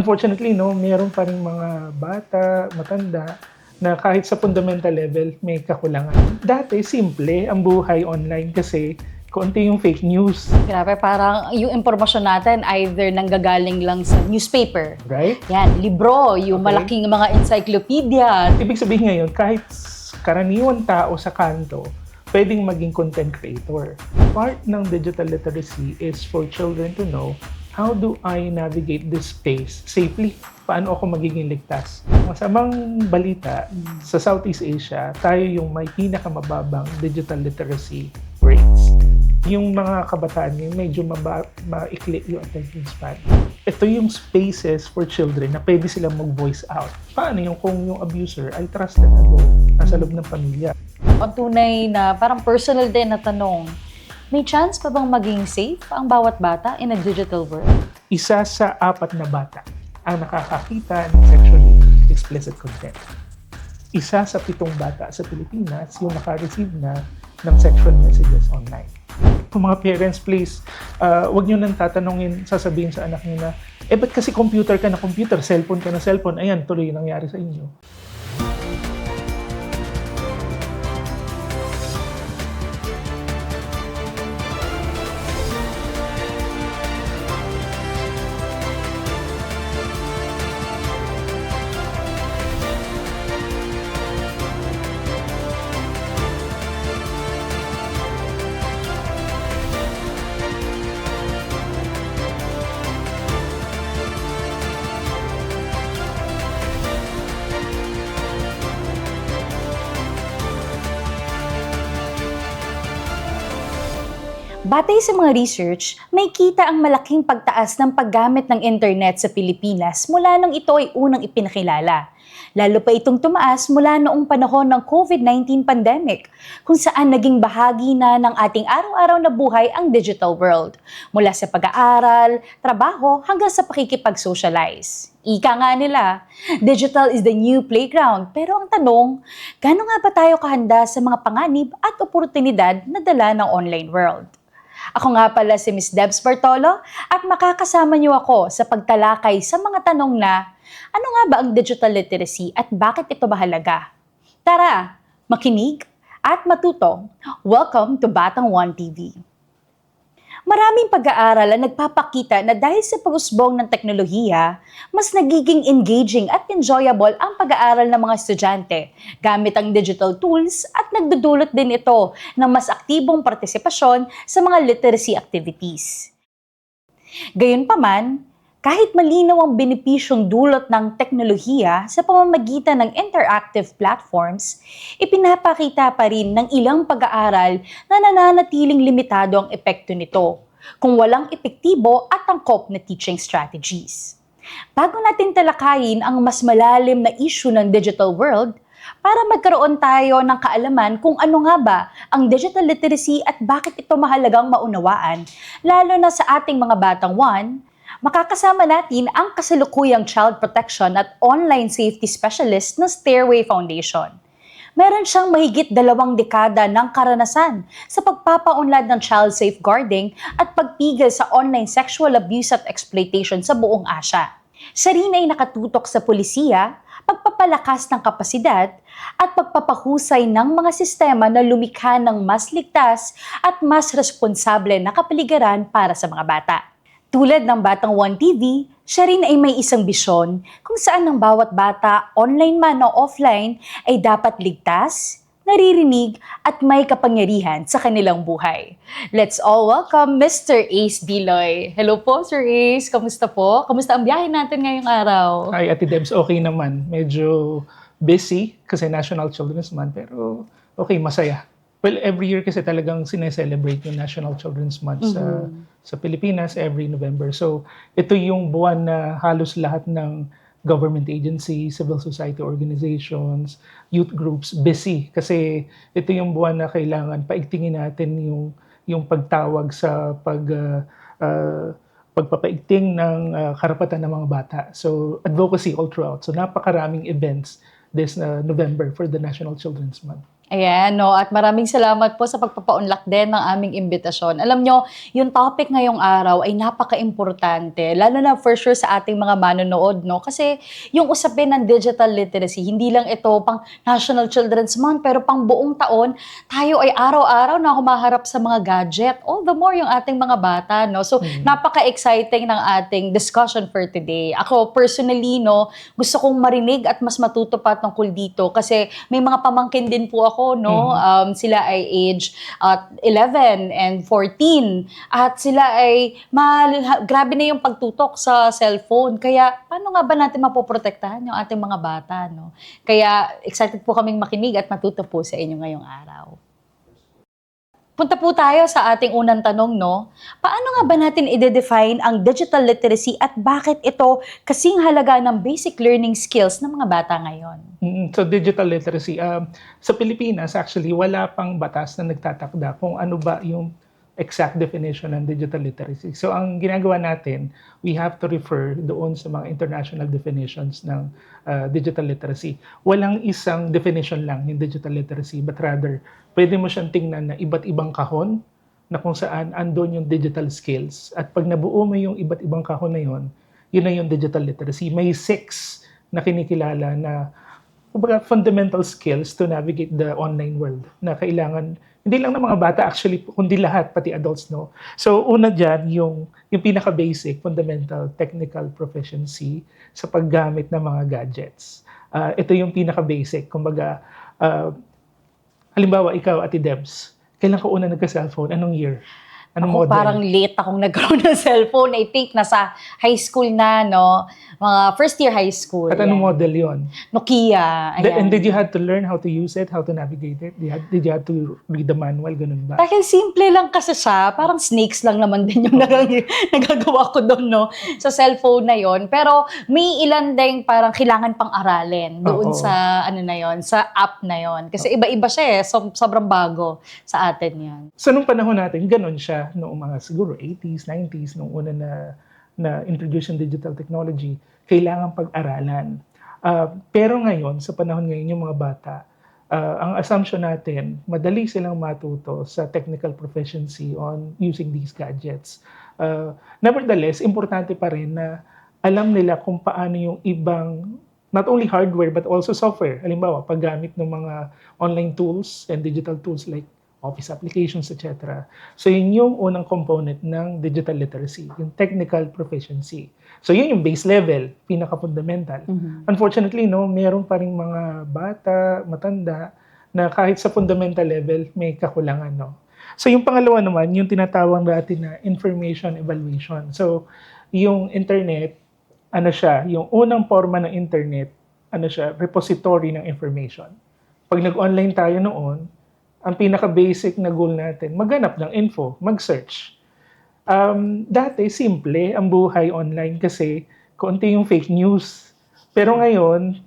Unfortunately, no, meron pa ring mga bata, matanda, na kahit sa fundamental level may kakulangan. Dati, simple ang buhay online kasi konti yung fake news, Grabe, parang yung impormasyon natin either nanggagaling lang sa newspaper. right? Yan, libro, yung Okay. malaking mga encyclopedia. Ibig sabihin ngayon, kahit karaniwang tao sa kanto, pwedeng maging content creator. Part ng digital literacy is for children to know, how do I navigate this space safely? Paano ako magiging ligtas? Masamang balita, sa Southeast Asia, tayo yung may pinakamababang digital literacy rates. Yung mga kabataan ngayon, medyo maikli yung attention span. Ito yung spaces for children na pwede silang mag-voice out. Paano yung kung yung abuser ay trusted adult nasa loob ng pamilya? Ang tunay na parang personal din na tanong, may chance pa bang maging safe ang bawat bata in a digital world? Isa sa 4 na bata ang nakakakita ng sexually explicit content. Isa sa 7 bata sa Pilipinas yung naka-receive na ng sexual messages online. Kung mga parents, please, wag nyo nang tatanungin, sasabihin sa anak nyo na, ba't kasi computer ka na computer, cellphone ka na cellphone, ayan, tuloy yung nangyari sa inyo. Batay sa mga research, may kita ang malaking pagtaas ng paggamit ng internet sa Pilipinas mula nung ito ay unang ipinakilala. Lalo pa itong tumaas mula noong panahon ng COVID-19 pandemic, kung saan naging bahagi na ng ating araw-araw na buhay ang digital world, mula sa pag-aaral, trabaho, hanggang sa pakikipag-socialize. Ika nga nila, digital is the new playground. Pero ang tanong, gaano nga ba tayo kahanda sa mga panganib at oportunidad na dala ng online world? Ako nga pala si Ms. Debs Bartolo at makakasama niyo ako sa pagtalakay sa mga tanong na ano nga ba ang digital literacy at bakit ito mahalaga? Tara, makinig at matuto. Welcome to Batang One TV. Maraming pag-aaral ang nagpapakita na dahil sa pag-usbong ng teknolohiya, mas nagiging engaging at enjoyable ang pag-aaral ng mga estudyante gamit ang digital tools at nagdudulot din ito ng mas aktibong partisipasyon sa mga literacy activities. Gayunpaman, kahit malinaw ang benepisyong dulot ng teknolohiya sa pamamagitan ng interactive platforms, ipinapakita pa rin ng ilang pag-aaral na nananatiling limitado ang epekto nito kung walang epektibo at angkop na teaching strategies. Bago natin talakayin ang mas malalim na issue ng digital world, para magkaroon tayo ng kaalaman kung ano nga ba ang digital literacy at bakit ito mahalagang maunawaan, lalo na sa ating mga batang one, makakasama natin ang kasalukuyang child protection at online safety specialist ng Stairway Foundation. Meron siyang mahigit 2 dekada ng karanasan sa pagpapaunlad ng child safeguarding at pagpigil sa online sexual abuse at exploitation sa buong Asya. Siya rin ay nakatutok sa pulisiya, pagpapalakas ng kapasidad, at pagpapahusay ng mga sistema na lumikha ng mas ligtas at mas responsable na kapaligiran para sa mga bata. Tulad ng Batang One TV, siya rin ay may isang bisyon kung saan ang bawat bata, online man o offline, ay dapat ligtas, naririnig at may kapangyarihan sa kanilang buhay. Let's all welcome Mr. Ace Biloy. Hello po, Sir Ace. Kamusta po? Kamusta ang biyahe natin ngayong araw? Ay, Ate Debs, okay naman. Medyo busy kasi National Children's Month, pero okay, masaya. Well, every year kasi talagang sineselebrate yung National Children's Month sa Pilipinas every November. So, ito yung buwan na halos lahat ng government agencies, civil society organizations, youth groups busy. Kasi ito yung buwan na kailangan paigtingin natin yung pagtawag sa pagpapaigting ng karapatan ng mga bata. So, advocacy all throughout. So, napakaraming events this November for the National Children's Month. Ayan, no? At maraming salamat po sa pagpapaunlak din ng aming imbitasyon. Alam nyo, yung topic ngayong araw ay napaka-importante, lalo na for sure sa ating mga manonood, no? Kasi yung usapin ng digital literacy, hindi lang ito pang National Children's Month, pero pang buong taon, tayo ay araw-araw na humaharap sa mga gadget. All the more yung ating mga bata, no? So, napaka-exciting ng ating discussion for today. Ako, personally, no, gusto kong marinig at mas matuto pa tungkol dito kasi may mga pamangkin din po ako, no? Sila ay age 11 and 14 at sila ay grabe na yung pagtutok sa cellphone. Kaya paano nga ba natin mapoprotektahan yung ating mga bata, no? Kaya excited po kaming makinig at matuto po sa inyo ngayong araw. Punta po tayo sa ating unang tanong, no? Paano nga ba natin i-define ang digital literacy at bakit ito kasing halaga ng basic learning skills ng mga bata ngayon? So digital literacy, sa Pilipinas actually wala pang batas na nagtatakda kung ano ba yung exact definition ng digital literacy. So ang ginagawa natin, we have to refer doon sa mga international definitions ng digital literacy. Walang isang definition lang yung digital literacy, but rather pwede mo siyang tingnan na iba't ibang kahon na kung saan andon yung digital skills. At pag nabuo mo yung iba't ibang kahon na yun na yung digital literacy. May 6 na kinikilala na kumbaga fundamental skills to navigate the online world na kailangan hindi lang ng mga bata actually kundi lahat pati adults, no. So una diyan yung pinaka-basic fundamental technical proficiency sa paggamit ng mga gadgets. Ito yung pinaka-basic, kumbaga halimbawa ikaw, Ate Debs, kailan ka una nagka-cellphone? Anong year? Anong Ako model? parang late akong nagkaroon ng cellphone. I think nasa high school na, no? Mga first year high school. At anong Yan. model yon? Nokia. Ayan. And did you have to learn how to use it, how to navigate it? Did you have to read the manual? Ganun ba? Dahil simple lang kasi siya, parang snakes lang naman din yung nagagawa ko doon, no? Sa cellphone na yon. Pero may ilan ding parang kailangan pang aralin doon Oo. sa ano na yon, sa app na yon. Kasi iba-iba siya eh. Sobrang bago sa atin yan. So nung panahon natin, ganun siya noong mga siguro 80s, 90s, nung una na introduce yung digital technology, kailangan pag-aralan. Pero ngayon, sa panahon ngayon, yung mga bata, ang assumption natin, madali silang matuto sa technical proficiency on using these gadgets. Nevertheless, importante pa rin na alam nila kung paano yung ibang, not only hardware but also software. Halimbawa, paggamit ng mga online tools and digital tools like office applications, etc. So yun yung unang component ng digital literacy, yung technical proficiency. So yun yung base level, pinaka-fundamental. Unfortunately, no, meron pa ring mga bata, matanda, na kahit sa fundamental level, may kakulangan, no. So yung pangalawa naman, yung tinatawag natin na information evaluation. So yung internet, ano siya, yung unang forma ng internet, ano siya, repository ng information. Pag nag-online tayo noon, ang pinaka-basic na goal natin, maghanap ng info, mag-search. Dati, simple ang buhay online kasi konti yung fake news. Pero ngayon,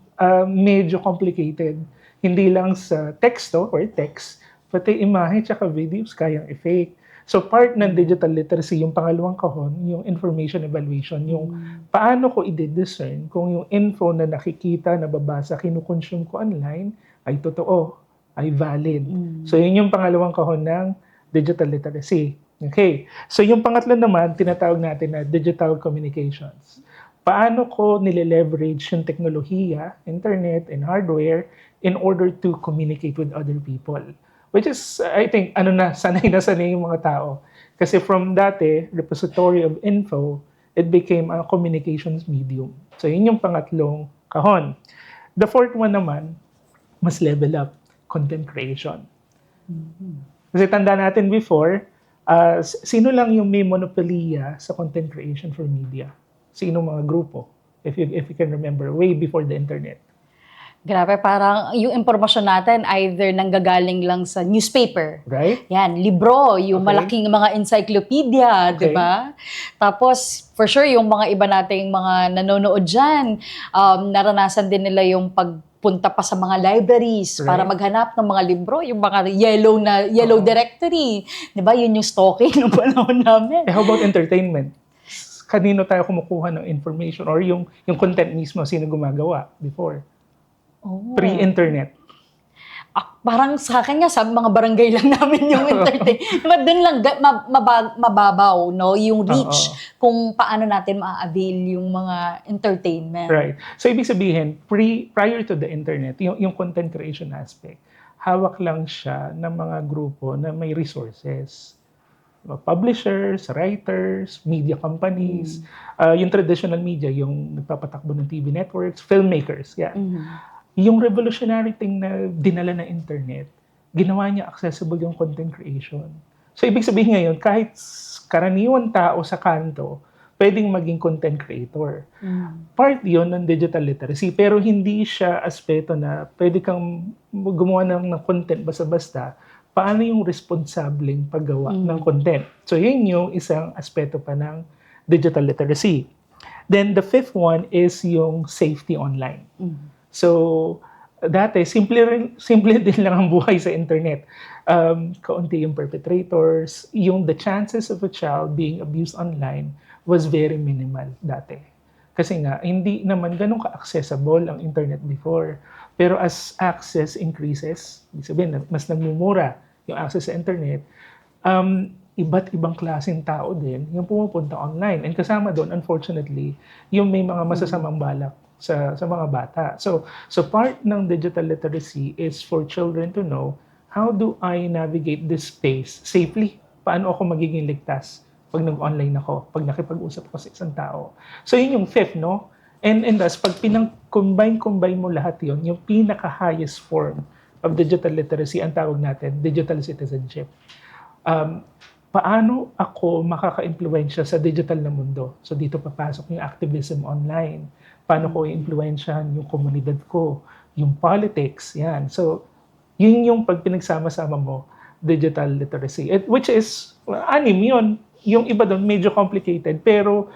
medyo complicated. Hindi lang sa teksto or text, pati imahe tsaka videos kayang i-fake. So part ng digital literacy, yung pangalawang kahon, yung information evaluation, yung paano ko i-discern kung yung info na nakikita, nababasa, kinukonsume ko online ay totoo, ay valid. So yun yung pangalawang kahon ng digital literacy. Okay. So yung pangatlo naman, tinatawag natin na digital communications. Paano ko nile-leverage yung teknolohiya, internet, and hardware in order to communicate with other people? Which is, I think, sanay na sanay yung mga tao. Kasi from dati, repository of info, it became a communications medium. So yun yung pangatlong kahon. The fourth one naman, mas level up, content creation. Kasi tanda natin before, sino lang yung may monopolya sa content creation for media? Sino mga grupo? If you can remember, way before the internet. Grabe, parang yung impormasyon natin either nanggagaling lang sa newspaper. Right? Yan, libro, yung Okay. malaking mga encyclopedia, Okay. di ba? Tapos, for sure, yung mga iba nating mga nanonood dyan, naranasan din nila yung pagpunta pa sa mga libraries para Right. maghanap ng mga libro, yung mga yellow directory. Di ba? Yun yung stalking ng panahon namin. How about entertainment? Kanino tayo kumukuha ng information or yung content mismo, sino gumagawa before? Oh. Pre-internet. Parang sa akin nga, sa mga barangay lang namin yung entertain. Diba, dun lang, mababaw, no? Yung reach Oo. kung paano natin ma-avail yung mga entertainment. Right. So, ibig sabihin, prior to the internet, yung content creation aspect, hawak lang siya ng mga grupo na may resources. Publishers, writers, media companies, yung traditional media, yung nagpapatakbo ng TV networks, filmmakers, yan. Yung revolutionary thing na dinala ng internet, ginawa niya accessible yung content creation. So, ibig sabihin ngayon, kahit karaniwan tao sa kanto, pwedeng maging content creator. Part yun ng digital literacy, pero hindi siya aspeto na pwede kang gumawa ng content basta-basta. Paano yung responsableng paggawa ng content? So, yun yung isang aspeto pa ng digital literacy. Then, the fifth one is yung safety online. So, dati, simple din lang ang buhay sa internet. Kaunti yung perpetrators, the chances of a child being abused online was very minimal dati. Kasi nga, hindi naman ganun ka-accessible ang internet before. Pero as access increases, ibig sabihin, mas nagmumura yung access sa internet, iba't ibang klaseng tao din yung pumupunta online. And kasama doon, unfortunately, yung may mga masasamang balak sa mga bata. So part ng digital literacy is for children to know, how do I navigate this space safely? Paano ako magiging ligtas pag nag-online ako, pag nakipag-usap ako sa isang tao? So yun yung fifth, no? And thus, pag combine mo lahat yun, yung pinaka-highest form of digital literacy, ang tawag natin, digital citizenship. Paano ako makaka-impluwensya sa digital na mundo? So dito papasok yung activism online. Paano ko i-impluwensyahan yung komunidad ko, yung politics, yan. So, yun yung pag pinagsama-sama mo, digital literacy. Which is, anim yun. Yung iba doon, medyo complicated, pero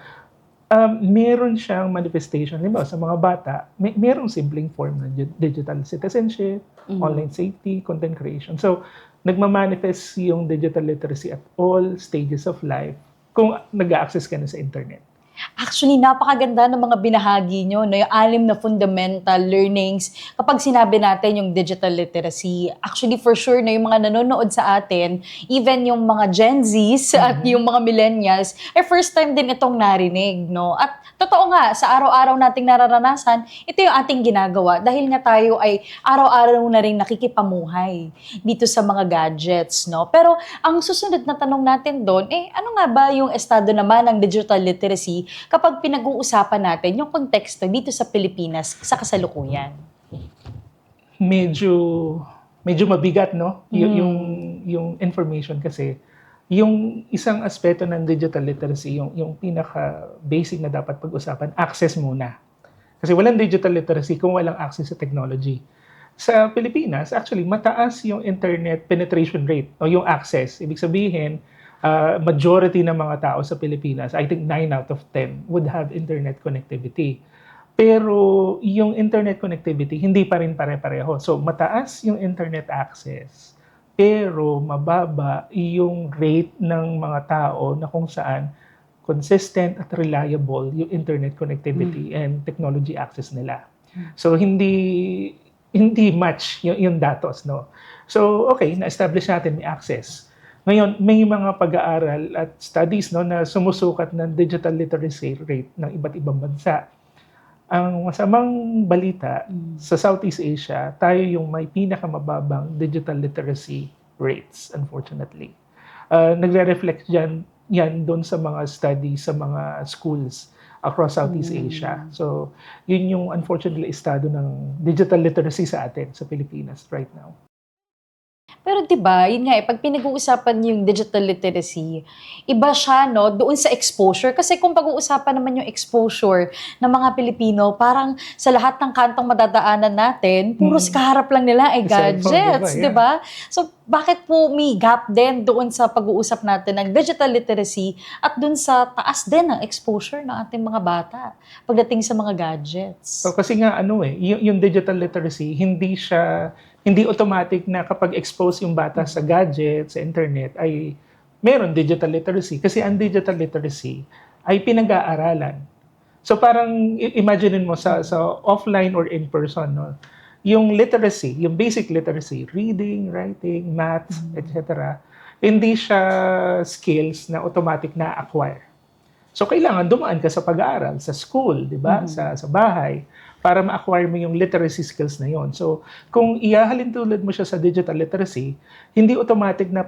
meron siyang manifestation. Diba, sa mga bata, merong simpleng form ng digital citizenship, online safety, content creation. So, nagmamanifest yung digital literacy at all stages of life kung nag-access ka na sa internet. Actually, napakaganda ng mga binahagi nyo, no? Yung 6 na fundamental learnings kapag sinabi natin yung digital literacy. Actually, for sure, na yung mga nanonood sa atin, even yung mga Gen Zs at yung mga millennials, first time din itong narinig, no? At totoo nga, sa araw-araw nating nararanasan, ito yung ating ginagawa dahil nga tayo ay araw-araw na rin nakikipamuhay dito sa mga gadgets, no? Pero ang susunod na tanong natin doon, ano nga ba yung estado naman ng digital literacy kapag pinag-uusapan natin yung konteksto dito sa Pilipinas sa kasalukuyan? Medyo mabigat, no? Yung information kasi, yung isang aspeto ng digital literacy, yung pinaka-basic na dapat pag-usapan, access muna. Kasi walang digital literacy kung walang access sa technology. Sa Pilipinas, actually, mataas yung internet penetration rate, o yung access. Ibig sabihin, majority ng mga tao sa Pilipinas, I think 9 out of 10 would have internet connectivity. Pero yung internet connectivity, hindi pa rin pare-pareho. So, mataas yung internet access, pero mababa yung rate ng mga tao na kung saan consistent at reliable yung internet connectivity and technology access nila. So, hindi match yung datos, no? So, okay, na-establish natin may access. Ngayon, may mga pag-aaral at studies, no, na sumusukat ng digital literacy rate ng iba't ibang bansa. Ang masamang balita, sa Southeast Asia, tayo yung may pinakamababang digital literacy rates, unfortunately. Nagre-reflect yan doon sa mga studies sa mga schools across Southeast Asia. So, yun yung unfortunately estado ng digital literacy sa atin, sa Pilipinas right now. Pero 'di ba, yun nga pag pinag-uusapan yung digital literacy, iba siya no doon sa exposure kasi kung pag-uusapan naman yung exposure ng mga Pilipino, parang sa lahat ng kantong madadaanan natin, puro kaharap lang nila ay gadgets, 'di ba? So bakit po may gap din doon sa pag-uusap natin ng digital literacy at doon sa taas din ng exposure ng ating mga bata pagdating sa mga gadgets? So kasi nga yung digital literacy, hindi automatic na kapag expose yung bata sa gadget, sa internet, ay meron digital literacy. Kasi ang digital literacy ay pinag-aaralan. So parang imagine mo sa offline or in person, no? yung literacy, yung basic literacy, reading, writing, math, etc., hindi siya skills na automatic na-acquire. So, kailangan dumaan ka sa pag-aaral, sa school, di ba? Sa bahay, para ma-acquire mo yung literacy skills na yon. So, kung ihahalin tulad mo siya sa digital literacy, hindi automatic na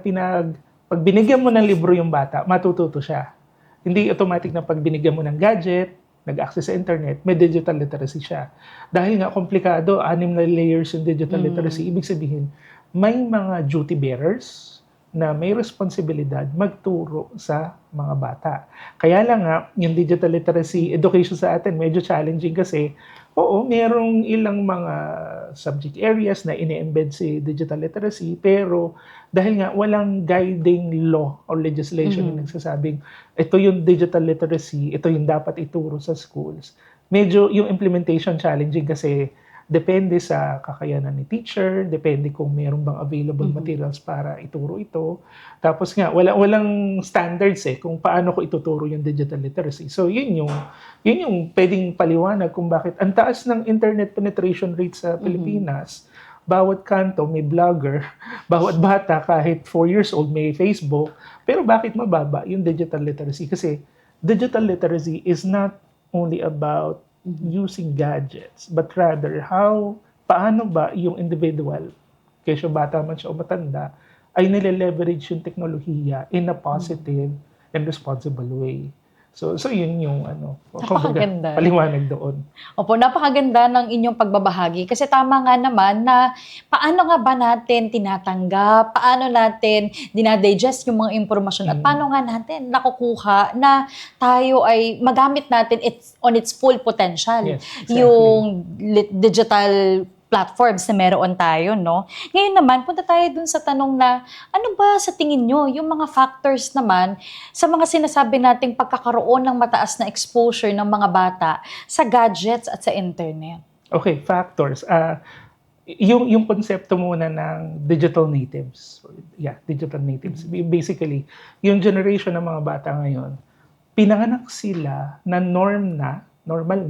pag binigyan mo ng libro yung bata, matututo siya. Hindi automatic na pag binigyan mo ng gadget, nag-access sa internet, may digital literacy siya. Dahil nga komplikado, 6 na layers yung digital literacy, ibig sabihin, may mga duty bearers na may responsibilidad magturo sa mga bata. Kaya lang nga, yung digital literacy education sa atin medyo challenging kasi, oo, merong ilang mga subject areas na ine-embed si digital literacy, pero dahil nga walang guiding law or legislation na nagsasabing, ito yung digital literacy, ito yung dapat ituro sa schools. Medyo yung implementation challenging kasi depende sa kakayanan ni teacher, depende kung meron bang available materials para ituro ito. Tapos nga, walang standards kung paano ko ituturo yung digital literacy. So, yun yung pwedeng paliwanag kung bakit ang taas ng internet penetration rate sa Pilipinas. Bawat kanto may blogger, bawat bata kahit 4 years old may Facebook, pero bakit mababa yung digital literacy? Kasi digital literacy is not only about using gadgets, but rather paano ba yung individual, kesyo bata man siya o matanda, ay nile-leverage yung teknolohiya in a positive and responsible way. So yun yung Napakaganda. paliwanag doon. Opo, napakaganda ng inyong pagbabahagi kasi tama nga naman na paano nga ba natin tinatanggap, paano natin dinadigest yung mga impormasyon at paano nga natin nakukuha na tayo ay magamit natin on its full potential. Yes, exactly. Yung digital platforms na meron tayo, no? Ngayon naman, punta tayo dun sa tanong na, ano ba sa tingin nyo, yung mga factors naman sa mga sinasabi nating pagkakaroon ng mataas na exposure ng mga bata sa gadgets at sa internet? Okay, factors. Yung konsepto muna ng digital natives. Yeah, digital natives. Basically, yung generation ng mga bata ngayon, pinanganak sila na normal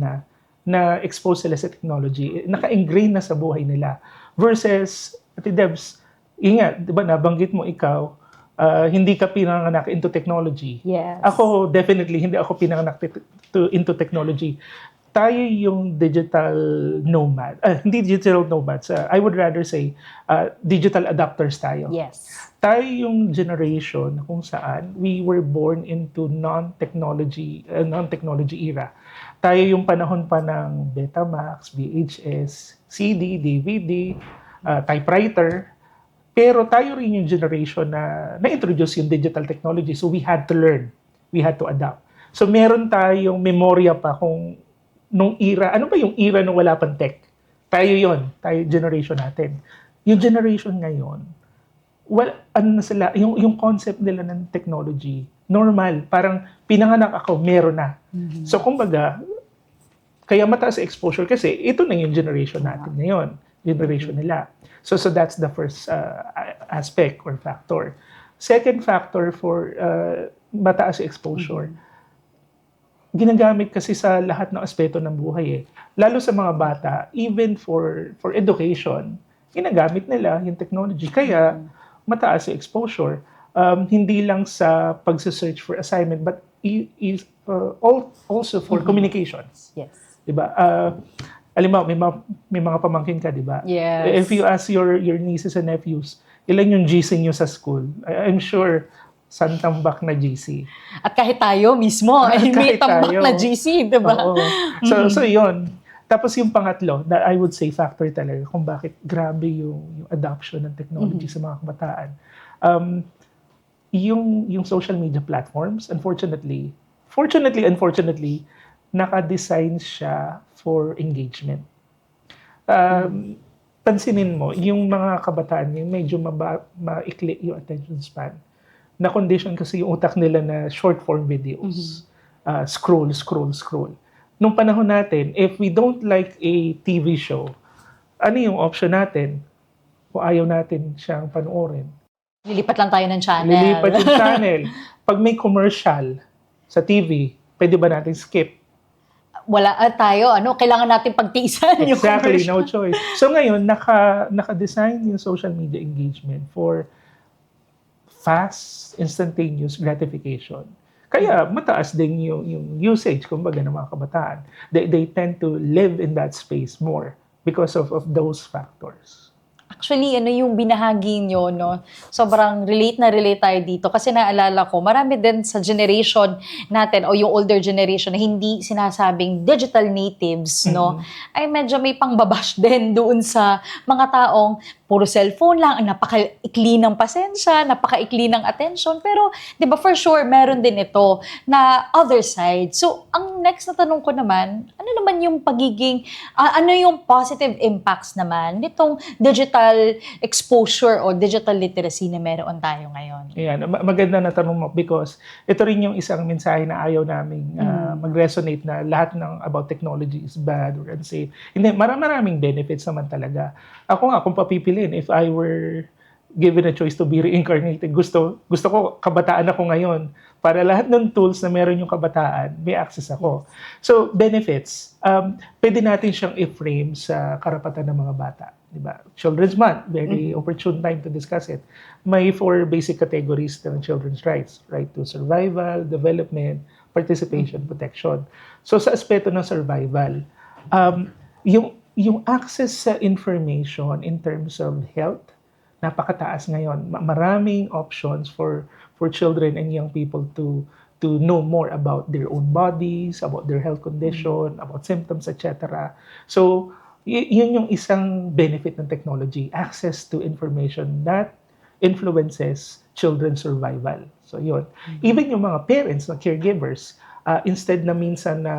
na expose sila sa technology, naka-ingrain na sa buhay nila. Versus, Ate Debs, ingat, di ba, nabanggit mo ikaw, hindi ka pinanganak into technology. Yes. Ako, definitely, hindi ako pinanganak into technology. Tayo yung digital nomad. Hindi digital nomads. I would rather say, digital adapters tayo. Yes. Tayo yung generation kung saan we were born into non-technology era. Tayo yung panahon pa ng Betamax, VHS, CD, DVD, typewriter. Pero tayo rin yung generation na na-introduce yung digital technology. So we had to learn. We had to adapt. So meron tayong memorya pa kung nung era, ano ba yung era nung wala pang tech? Tayo generation natin. Yung generation ngayon, yung concept nila ng technology, normal. Parang pinanganak ako, meron na. So kumbaga, kaya mataas exposure kasi ito na yung generation natin ngayon. Generation nila. So that's the first aspect or factor. Second factor for mataas exposure, ginagamit kasi sa lahat ng aspeto ng buhay Lalo sa mga bata, even for education, ginagamit nila yung technology. Kaya mataas yung exposure. Hindi lang sa pag-search for assignment, but also for communications. Yes. Diba? Alam mo, may mga pamangkin ka, diba? Yes. If you ask your nieces and nephews, ilan yung GC nyo sa school? I'm sure, santambak na GC. At kahit tayo mismo, ay may tambak na GC, diba? Oo. So yun. Tapos yung pangatlo, na I would say factor talaga kung bakit grabe yung adoption ng technology sa mga kabataan. Yung social media platforms, unfortunately, naka-design siya for engagement. Pansinin mo, yung mga kabataan, yung medyo maikli yung attention span. Na-condition kasi yung utak nila na short-form videos. Scroll. Nung panahon natin, if we don't like a TV show, ano yung option natin? Kung ayaw natin siyang panoorin. Lilipat lang tayo ng channel. Lilipat yung channel. Pag may commercial sa TV, pwede ba natin skip? wala tayo, kailangan natin pagtiisan yung Exactly, conversion. no choice. So ngayon, naka-design yung social media engagement for fast, instantaneous gratification. Kaya mataas din yung usage, kumbaga, ng mga kabataan. They tend to live in that space more because of those factors. Actually, yung binahagi nyo, no? Sobrang relate na relate tayo dito. Kasi naalala ko, marami din sa generation natin o yung older generation na hindi sinasabing digital natives, no? Ay medyo may pangbabash din doon sa mga taong puro cellphone lang, ang napaka-ikli ng pasensya, napaka-ikli ng attention. Pero, di ba, for sure, meron din ito na other side. So, ang next na tanong ko naman, ano naman yung pagiging, ano yung positive impacts naman nitong digital exposure o digital literacy na meron tayo ngayon? Ayan, maganda na tanong mo because ito rin yung isang mensahe na ayaw naming mag-resonate na lahat ng about technology is bad or unsafe. Hindi, maraming benefits naman talaga. Ako nga, kung papipiliin, if I were given a choice to be reincarnated, gusto ko kabataan ako ngayon para lahat ng tools na meron yung kabataan, may access ako. So, benefits, pwede natin siyang i-frame sa karapatan ng mga bata. Diba? Children's Month, very opportune time to discuss it. May 4 basic categories ng children's rights. Right to survival, development, participation, protection. So sa aspeto ng survival, yung access sa information in terms of health, napakataas ngayon. Maraming options for children and young people to know more about their own bodies, about their health condition, about symptoms, etc. So, yun yung isang benefit ng technology, access to information that influences children's survival. So yun. Even yung mga parents, na caregivers, instead na minsan na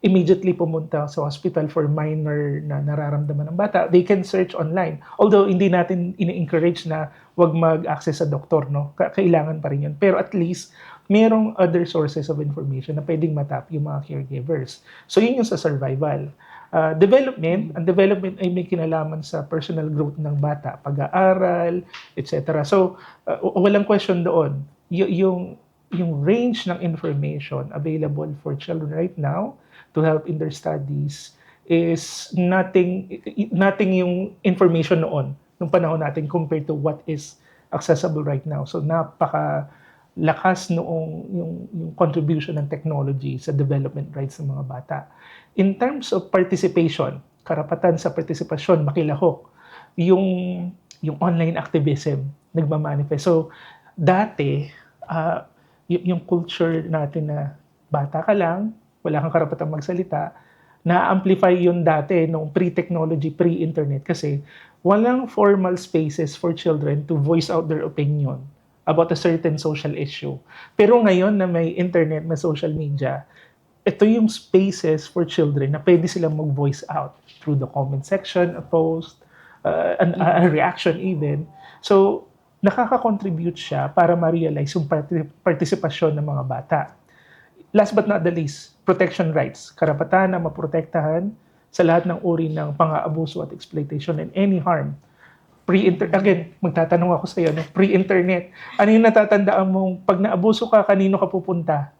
immediately pumunta sa hospital for minor na nararamdaman ng bata, they can search online. Although hindi natin ini-encourage na wag mag-access sa doktor, no? Kailangan pa rin yun. Pero at least, merong other sources of information na pwedeng matap yung mga caregivers. So yun yung sa survival. Development, ang development ay may kinalaman sa personal growth ng bata, pag-aaral, etc. So, walang question doon. Yung range ng information available for children right now to help in their studies is nothing yung information noon, nung panahon natin compared to what is accessible right now. So, lakas noong yung contribution ng technology sa development rights ng mga bata. In terms of participation, karapatan sa partisipasyon, makilahok, yung online activism nagmamanifest. So, dati, yung culture natin na bata ka lang, wala kang karapatang magsalita, na-amplify yun dati nung pre-technology, pre-internet kasi walang formal spaces for children to voice out their opinion about a certain social issue. Pero ngayon na may internet, may social media, ito yung spaces for children na pwede silang mag-voice out through the comment section, a post, a reaction even. So, nakaka-contribute siya para ma-realize yung partisipasyon ng mga bata. Last but not the least, protection rights. Karapatan na maprotektahan sa lahat ng uri ng pang-aabuso at exploitation and any harm. Again, magtatanong ako sa iyo, no? Pre-internet. Ano yung natatandaan mong pag naabuso ka, kanino ka pupunta?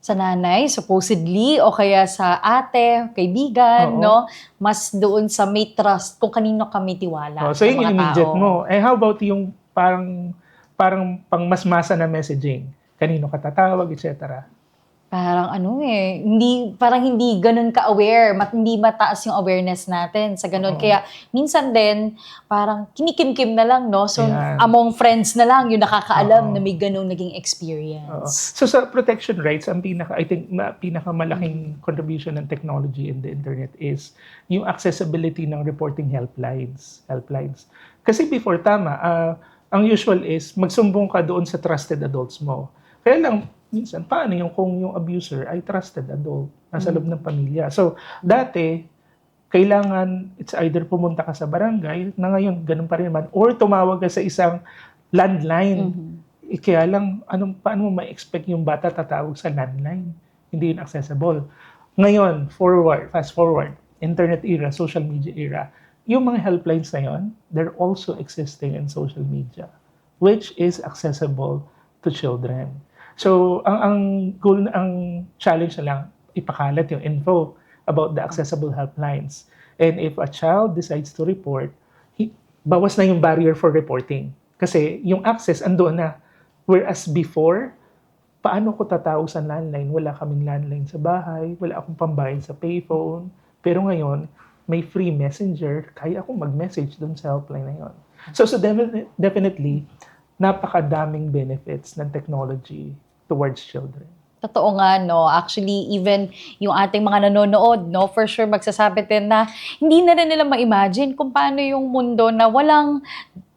Sa nanay, supposedly, o kaya sa ate, kaibigan, no? Mas doon sa may trust kung kanino kami tiwala. So yun yung immediate tao. mo. How about yung parang pangmasmasa na messaging? Kanino ka tatawag, etc. Parang parang hindi ganun ka-aware, hindi mataas yung awareness natin sa ganun. Kaya minsan din, parang kinikim-kim na lang, no? So, among friends na lang yung nakakaalam na may ganung naging experience. So sa protection rights, I think pinakamalaking contribution ng technology in the internet is yung accessibility ng reporting helplines. Kasi before, ang usual is magsumbong ka doon sa trusted adults mo. Kaya lang, minsan, paano kung yung abuser ay trusted adult, nasa loob ng pamilya. So, dati, kailangan, it's either pumunta ka sa barangay, na ngayon, ganun pa rin naman, or tumawag ka sa isang landline. Kaya lang, paano mo ma-expect yung bata tatawag sa landline? Hindi yun accessible. Ngayon, fast forward, internet era, social media era, yung mga helplines na yun, they're also existing in social media, which is accessible to children. So, ang goal, ang challenge na lang, ipakalat yung info about the accessible helplines. And if a child decides to report, bawas na yung barrier for reporting. Kasi yung access andoon na. Whereas before, paano ko tatawag sa landline? Wala kaming landline sa bahay, wala akong pambayad sa payphone. Pero ngayon, may free messenger, kaya akong mag-message dun sa helpline na yun. So definitely, napakadaming benefits ng technology towards children. Totoo nga, no? Actually, even yung ating mga nanonood, no? For sure, magsasabi din na hindi na rin nila ma-imagine kung paano yung mundo na walang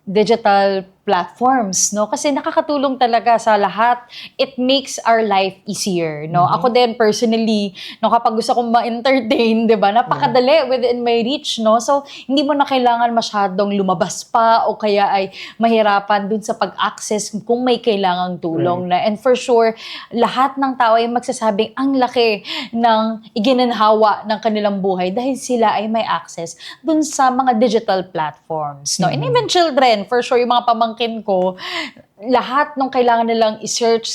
digital platforms, no? Kasi nakakatulong talaga sa lahat. It makes our life easier, no? Ako din, personally, no, kapag gusto kong ma-entertain, di ba? Napakadali within my reach, no? So, hindi mo na kailangan masyadong lumabas pa o kaya ay mahirapan dun sa pag-access kung may kailangang tulong na. And for sure, lahat ng tao ay magsasabing ang laki ng iginanhawa ng kanilang buhay dahil sila ay may access dun sa mga digital platforms, no? And even children, for sure, yung mga pamangkin ko, lahat ng kailangan nilang i-search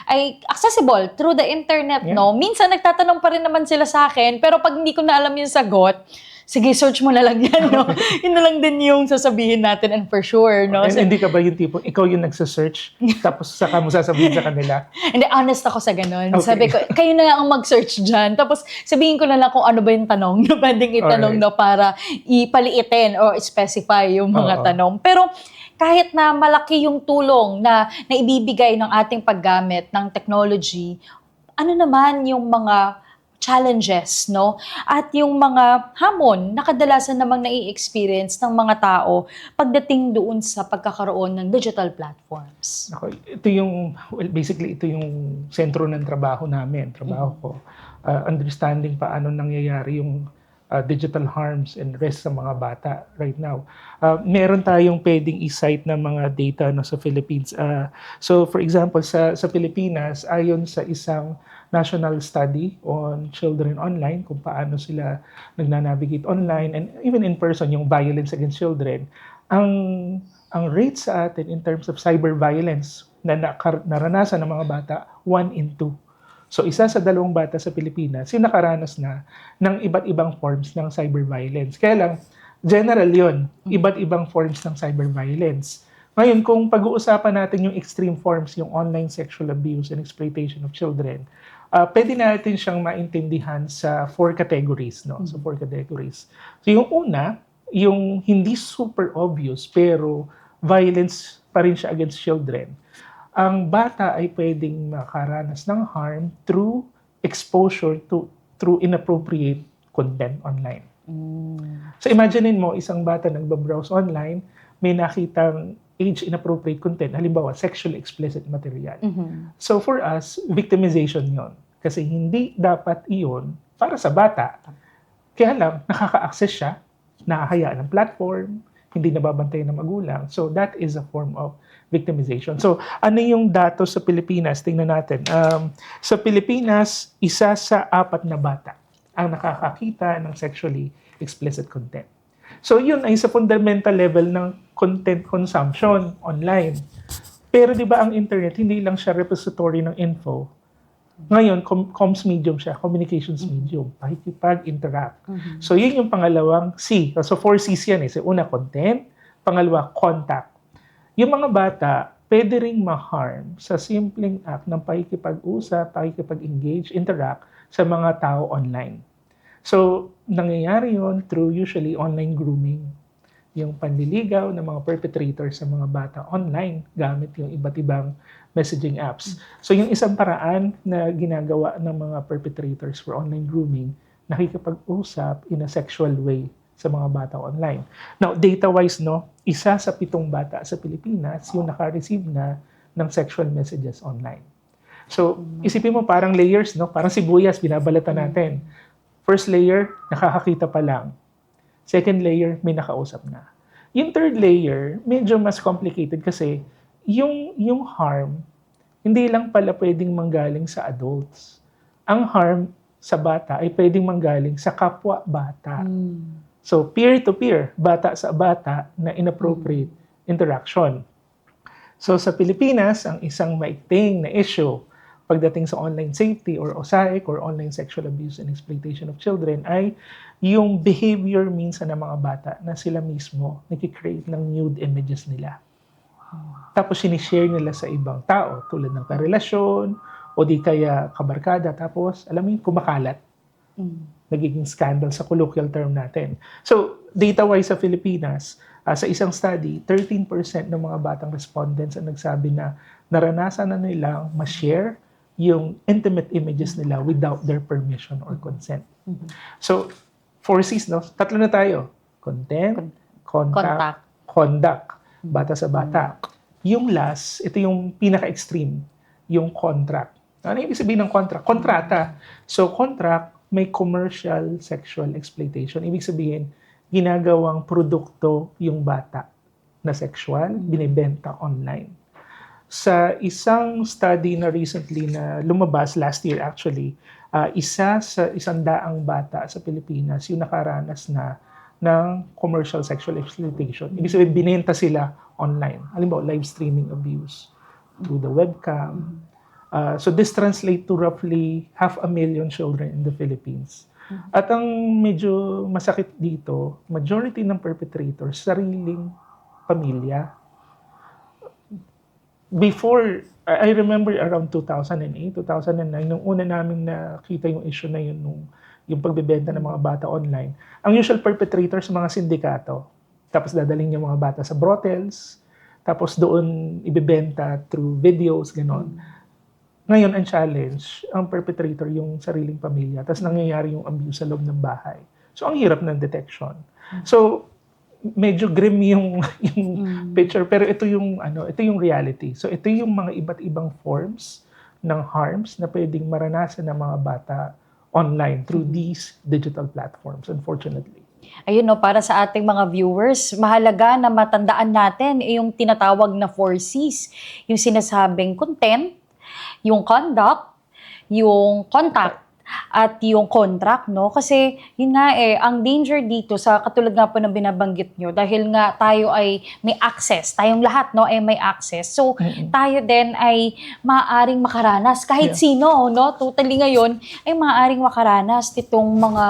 ay accessible through the internet, no? Minsan nagtatanong pa rin naman sila sa akin, pero pag hindi ko na alam yung sagot, sige, search mo na lang yan, no? Yun na lang din yung sasabihin natin, and for sure, no? And hindi ka ba yung tipo, ikaw yung nagsa-search, tapos saka mo sasabihin sa kanila? Hindi, honest ako sa ganun. Okay. Sabi ko, kayo na lang ang mag-search dyan. Tapos sabihin ko na lang kung ano ba yung tanong na pwedeng itanong, no, para ipaliitin or specify yung mga tanong. Pero kahit na malaki yung tulong na naibibigay ng ating paggamit ng technology, ano naman yung mga challenges, no? At yung mga hamon na kadalasan namang nai-experience ng mga tao pagdating doon sa pagkakaroon ng digital platforms. Ako, ito yung, basically, ito yung sentro ng trabaho namin, trabaho ko. Understanding paano nangyayari yung digital harms and risks sa mga bata right now. Meron tayong pwedeng i-cite na mga data no, sa Philippines. So for example, sa Pilipinas, ayon sa isang national study on children online, kung paano sila nagnanavigate online and even in person, yung violence against children, ang rate sa atin in terms of cyber violence na naranasan ng mga bata, 1 in 2. So, isa sa 2 bata sa Pilipinas, yung nakaranas na ng iba't ibang forms ng cyber violence. Kaya lang, general yon, iba't ibang forms ng cyber violence. Ngayon, kung pag-uusapan natin yung extreme forms, yung online sexual abuse and exploitation of children, pwede natin siyang maintindihan sa 4 categories, no? So, 4 categories. So, yung una, yung hindi super obvious, pero violence pa rin siya against children. Ang bata ay pwedeng makaranas ng harm through exposure through inappropriate content online. So imaginein mo, isang bata nagbabrowse online, may nakitang age-inappropriate content, halimbawa sexually explicit material. So for us, victimization yon. Kasi hindi dapat iyon para sa bata. Kaya lang, nakaka-access siya, nakahayaan ng platform, hindi nababantayan ng magulang. So that is a form of victimization. So ano yung datos sa Pilipinas? Tingnan natin. Sa Pilipinas, 1 sa 4 na bata ang nakakakita ng sexually explicit content. So yun ay sa fundamental level ng content consumption online. Pero di ba ang internet, hindi lang siya repository ng info. Ngayon, comms medium siya, communications medium, pakikipag-interact. So yun yung pangalawang C. So 4 C's yan eh. So una, content. Pangalawa, contact. Yung mga bata, pwede ring ma-harm sa simpleng act ng pakikipag-usap, pakikipag-engage, interact sa mga tao online. So, nangyayari yun through usually online grooming. Yung panliligaw ng mga perpetrators sa mga bata online gamit yung iba't ibang messaging apps. So, yung isang paraan na ginagawa ng mga perpetrators for online grooming, nakikipag-usap in a sexual way sa mga bata online. Now, data-wise, no, 1 sa 7 bata sa Pilipinas yung naka-receive na ng sexual messages online. So, isipin mo parang layers, no? Parang sibuyas, binabalatan natin. First layer, nakakakita pa lang. Second layer, may nakausap na. Yung third layer, medyo mas complicated kasi yung harm, hindi lang pala pwedeng manggaling sa adults. Ang harm sa bata ay pwedeng manggaling sa kapwa bata. So, peer-to-peer, bata sa bata na inappropriate interaction. So, sa Pilipinas, ang isang maigting na issue pagdating sa online safety or OSAIC or online sexual abuse and exploitation of children ay yung behavior minsan ng mga bata na sila mismo nag-create ng nude images nila. Tapos sinishare nila sa ibang tao tulad ng karelasyon o di kaya kabarkada. Tapos alam mo yung kumakalat. Nagiging scandal sa colloquial term natin. So, data-wise sa Pilipinas, sa isang study, 13% ng mga batang respondents ang nagsabi na naranasan na nilang ma-share yung intimate images nila without their permission or consent. So, 4Cs, no? Tatlo na tayo. Content, contact, conduct. Bata sa bata. Yung last, ito yung pinaka-extreme, yung contract. Ano yung ibig sabihin ng contract? Kontrata. So, contract, may commercial sexual exploitation. Ibig sabihin, ginagawang produkto yung bata na sexual, binibenta online. Sa isang study na recently na lumabas, last year actually, isa sa 100 bata sa Pilipinas yung nakaranas na ng commercial sexual exploitation. Ibig sabihin, binenta sila online. Halimbawa, live streaming abuse through the webcam. So this translates to roughly 500,000 children in the Philippines. At ang medyo masakit dito, majority ng perpetrators, sariling pamilya. Before, I remember around 2008, 2009, nung una namin nakita yung issue na yun, yung pagbebenta ng mga bata online. Ang usual perpetrators, mga sindikato. Tapos dadaling yung mga bata sa brothels, tapos doon ibebenta through videos, gano'n. Ngayon, ang challenge, ang perpetrator yung sariling pamilya, tapos nangyayari yung abuse sa loob ng bahay. So, ang hirap ng detection. So, medyo grim yung picture, pero ito yung reality. So, ito yung mga iba't ibang forms ng harms na pwedeng maranasan ng mga bata online through these digital platforms, unfortunately. Ayun no, para sa ating mga viewers, mahalaga na matandaan natin yung tinatawag na 4Cs. Yung sinasabing content, yung conduct, yung contact, at yung contract, no? Kasi, yun nga ang danger dito sa katulad nga po ng binabanggit nyo, dahil nga tayo ay may access, tayong lahat, no, ay may access. So, tayo din ay maaaring makaranas, kahit sino, no? Totally ngayon, ay maaaring makaranas itong mga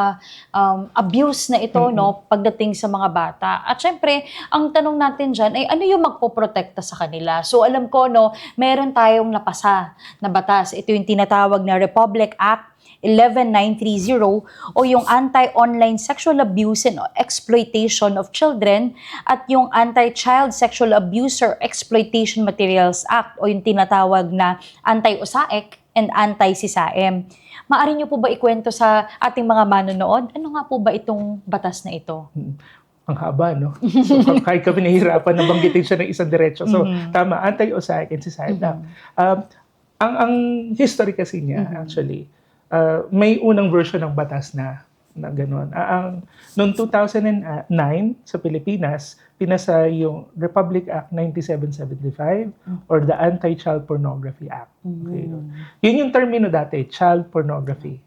abuse na ito, no, pagdating sa mga bata. At syempre, ang tanong natin dyan ay ano yung magpoprotekta sa kanila? So, alam ko, no, meron tayong napasa na batas. Ito yung tinatawag na Republic Act 11930 o yung Anti-Online Sexual Abuse and Exploitation of Children at yung Anti-Child Sexual Abuse or Exploitation Materials Act o yung tinatawag na Anti-USAIC and Anti-CISAM. Maaari niyo po ba ikwento sa ating mga manonood? Ano nga po ba itong batas na ito? Ang haba, no? So, kahit kami nahihirapan na banggitin siya ng isang diretso. So, tama, Anti-USAIC and CISAM. Ang history kasi niya, actually, may unang version ng batas na gano'n. Noong 2009 sa Pilipinas, pinasa yung Republic Act 9775 or the Anti-Child Pornography Act. Okay. Yun yung termino dati, child pornography.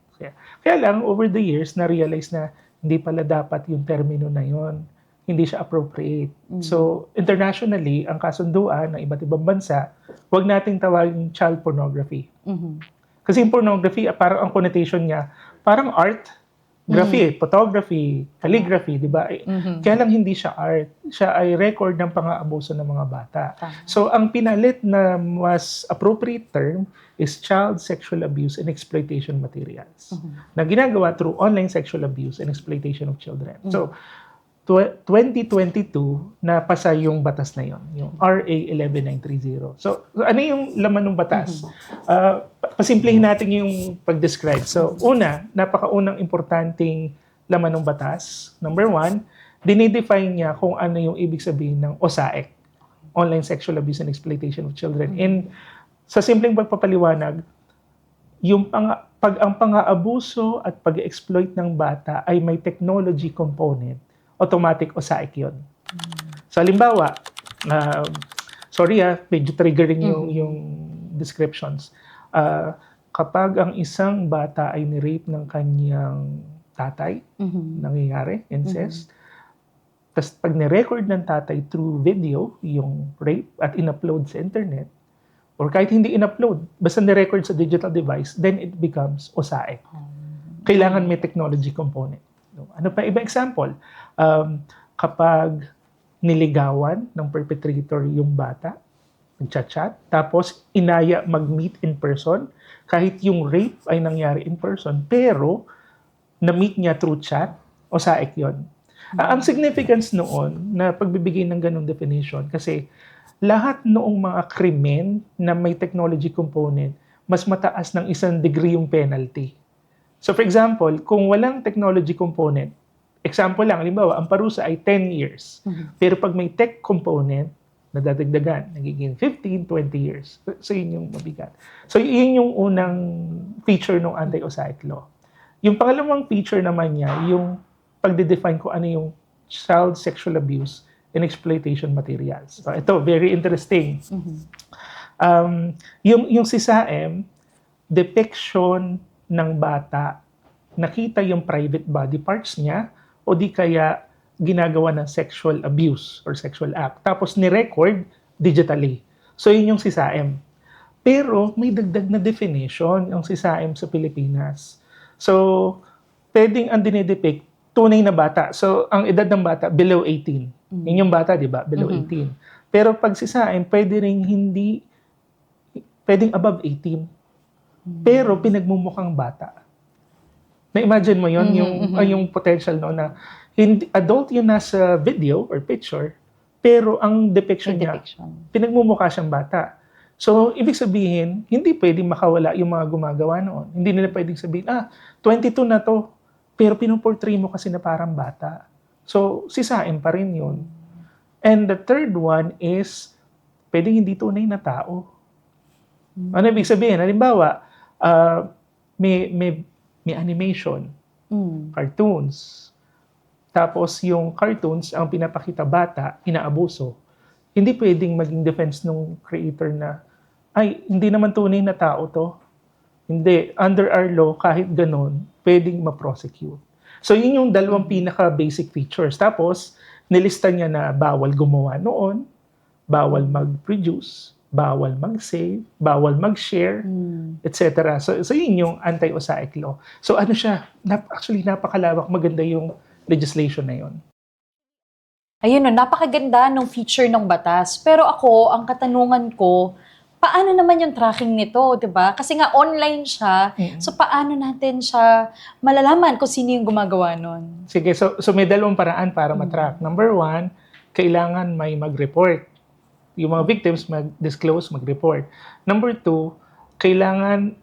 Kaya lang, over the years, na-realize na hindi pala dapat yung termino na yun. Hindi siya appropriate. So, internationally, ang kasunduan ng iba't ibang bansa, huwag nating tawagin child pornography. Kasi yung pornography, parang ang connotation niya, parang art, photography, calligraphy, di ba? Kaya lang hindi siya art. Siya ay record ng pang-aabuso ng mga bata. So, ang pinalit na mas appropriate term is child sexual abuse and exploitation materials na ginagawa through online sexual abuse and exploitation of children. So, 2022, napasa yung batas na yon, yung RA 11930. So, ano yung laman ng batas? Pasimplihin natin yung pag-describe. So, una, napakaunang importanteng laman ng batas. Number 1, dinidefine niya kung ano yung ibig sabihin ng OSAIC, Online Sexual Abuse and Exploitation of Children. And sa simpleng pagpapaliwanag, yung ang pang-aabuso at pag-exploit ng bata ay may technology component, automatic OSAIC yun. So, halimbawa, medyo triggering yung descriptions. Kapag ang isang bata ay ni-rape ng kanyang tatay, nangyayari, incest, tapos pag ni-record ng tatay through video, yung rape, at in-upload sa internet, or kahit hindi in-upload, basta ni-record sa digital device, then it becomes OSAIC. Kailangan may technology component. Ano pa iba example? Kapag niligawan ng perpetrator yung bata, nagchat-chat, tapos inaya mag-meet in person, kahit yung rape ay nangyari in person, pero na-meet niya through chat, OSAIC yun. Ang significance noon na pagbibigay ng ganong definition, kasi lahat noong mga krimen na may technology component, mas mataas ng 1 degree yung penalty. So for example, kung walang technology component, example lang, halimbawa, ang parusa ay 10 years. Pero pag may tech component, nadadagdagan, nagiging 15, 20 years. So yun yung mabigat. So yun yung unang feature ng anti-OSAIC law. Yung pangalawang feature naman niya, yung pagde-define ko ano yung child sexual abuse and exploitation materials. So ito, very interesting. Yung CSAM, depiction ng bata, nakita yung private body parts niya o di kaya ginagawa ng sexual abuse or sexual act. Tapos ni-record digitally. So yun yung CSAM. Pero may dagdag na definition yung CSAM sa Pilipinas. So pwedeng ang dinedepict tunay na bata. So ang edad ng bata below 18. Yun yung bata, di ba? Below 18. Pero pag CSAM, pwede ring hindi, pwedeng above 18. Pero pinagmumukhang bata. Na-imagine mo yun, yung potential no, na hindi, adult yun nasa video or picture, pero ang depiction niya, pinagmumukha siyang bata. So, ibig sabihin, hindi pwedeng makawala yung mga gumagawa noon. Hindi nila pwedeng sabihin, 22 na to, pero pinuportray mo kasi na parang bata. So, sisain pa rin yun. And the third one is, pwedeng hindi tunay na tao. Ano ibig sabihin? Halimbawa, may animation, cartoons. Tapos yung cartoons, ang pinapakita bata, inaabuso. Hindi pwedeng maging defense ng creator na, ay, hindi naman tunay na tao to. Hindi. Under our law, kahit ganun, pwedeng ma-prosecute. So yun yung dalawang pinaka-basic features. Tapos, nilista niya na bawal gumawa noon, bawal mag-produce, bawal mag-save, bawal mag-share, etc. So yun yung anti-OSAIC law. So ano siya, actually napakalawak, maganda yung legislation na yun. Ayun no, napakaganda ng feature ng batas. Pero ako, ang katanungan ko, paano naman yung tracking nito, 'di ba? Kasi nga online siya. So paano natin siya malalaman kung sino yung gumagawa nun? Sige, so may dalawang paraan para matrack. Number 1, kailangan may mag-report. Yung mga victims mag-disclose, mag-report. Number 2, kailangan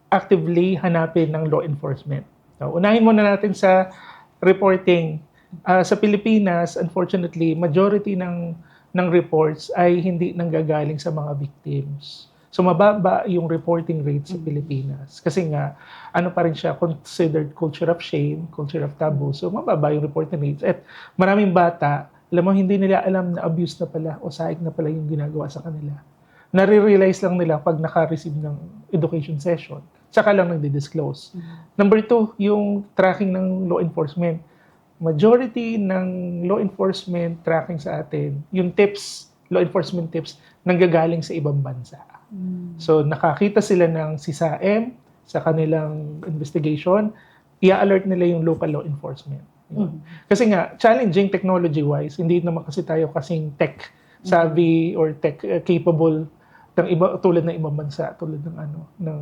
actively hanapin ng law enforcement. So, unahin muna natin sa reporting. Sa Pilipinas, unfortunately, majority ng reports ay hindi nanggagaling sa mga victims. So mababa yung reporting rate sa Pilipinas. Kasi nga, ano pa rin siya, considered culture of shame, culture of taboo. So mababa yung reporting rates. At maraming bata, alam mo, hindi nila alam na abuse na pala o OSAIC na pala yung ginagawa sa kanila. Nare-realize lang nila pag naka-receive ng education session. Saka lang nagdi-disclose. Number 2, yung tracking ng law enforcement. Majority ng law enforcement tracking sa atin, yung tips, law enforcement tips, nanggagaling sa ibang bansa. So, nakakita sila ng CSAM sa kanilang investigation, i-alert nila yung local law enforcement. Kasi nga, challenging technology-wise, hindi naman kasi tayo kasing tech-savvy or tech-capable ng iba, tulad ng ibang bansa, tulad ng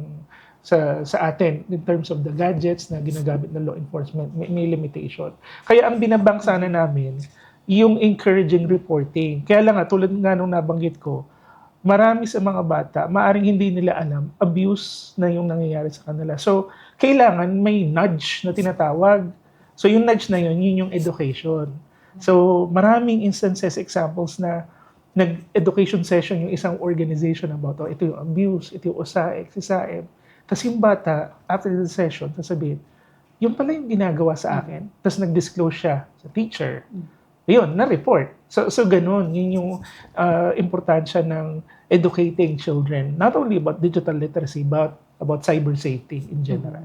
sa atin in terms of the gadgets na ginagamit ng law enforcement, may limitation. Kaya ang binabang sana namin, yung encouraging reporting. Kaya lang nga, tulad nga nung nabanggit ko, marami sa mga bata, maaring hindi nila alam, abuse na yung nangyayari sa kanila. So, kailangan may nudge na tinatawag. So, yung nudge na yun yung education. So, maraming instances, examples na nag-education session yung isang organization about, ito yung abuse, ito yung OSAIC, CSAM. Tapos yung bata, after the session, sasabihin, yung pala yung ginagawa sa akin. Tapos nag-disclose siya sa teacher. Yun, na-report. So ganun, yun yung importansya ng educating children, not only about digital literacy, but about cyber safety in general.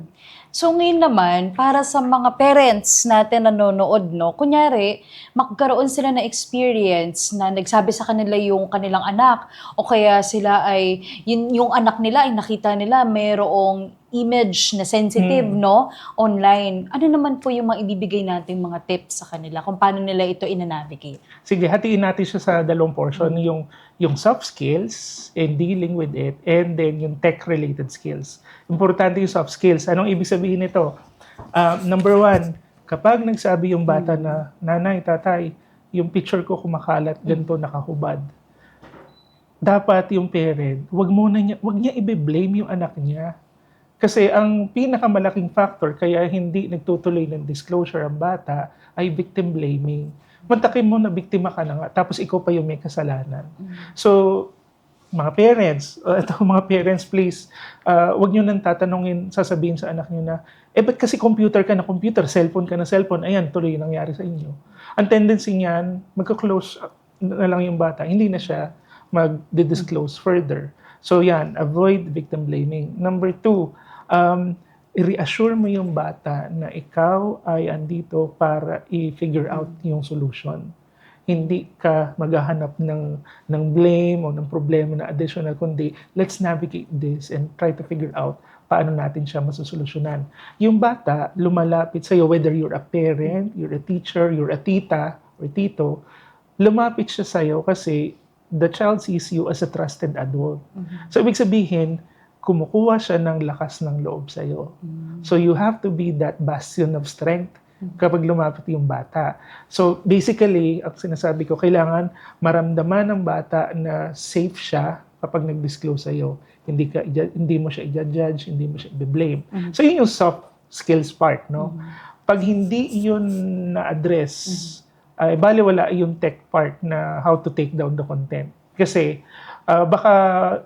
So ngayon naman, para sa mga parents natin na nanonood, no, kunyari, magkaroon sila na experience na nagsabi sa kanila yung kanilang anak o kaya sila ay, yung anak nila ay nakita nila mayroong image na sensitive, no, online. Ano naman po yung mga ibibigay nating mga tips sa kanila kung paano nila ito ina-navigate? Sige, hatiin natin siya sa dalawang portion, yung soft skills and dealing with it, and then yung tech-related skills. Importante yung soft skills. Anong ibig sabihin nito? Number one, kapag nagsabi yung bata na, nanay, tatay, yung picture ko kumakalat, ganito nakahubad. Dapat yung parent, wag niya i-blame yung anak niya. Kasi ang pinakamalaking factor kaya hindi nagtutuloy ng disclosure ang bata ay victim blaming. Mantakin mo na biktima ka na nga, tapos ikaw pa yung may kasalanan. So, mga parents, please, wag nyo nang tatanungin, sasabihin sa anak nyo na, ba't kasi computer ka na computer, cellphone ka na cellphone, ayan, tuloy yung nangyari sa inyo. Ang tendency niyan, magka-close na lang yung bata, hindi na siya mag-disclose further. So yan, avoid victim blaming. Number two, i-reassure mo yung bata na ikaw ay andito para i-figure out yung solution. Hindi ka maghahanap ng blame o ng problema na additional, kundi let's navigate this and try to figure out paano natin siya masusolusyonan. Yung bata, lumalapit sa'yo, whether you're a parent, you're a teacher, you're a tita or tito, lumapit siya sa'yo kasi the child sees you as a trusted adult. So, ibig sabihin, kumukuha siya ng lakas ng loob sa'yo. So, you have to be that bastion of strength kapag lumapit yung bata. So, basically, ang sinasabi ko, kailangan maramdaman ng bata na safe siya kapag nag-disclose sa'yo. Hindi mo siya i-judge, hindi mo siya i-blame. So, yun yung soft skills part, no? Pag hindi yun na-address, ay baliwala yung tech part na how to take down the content. Kasi, baka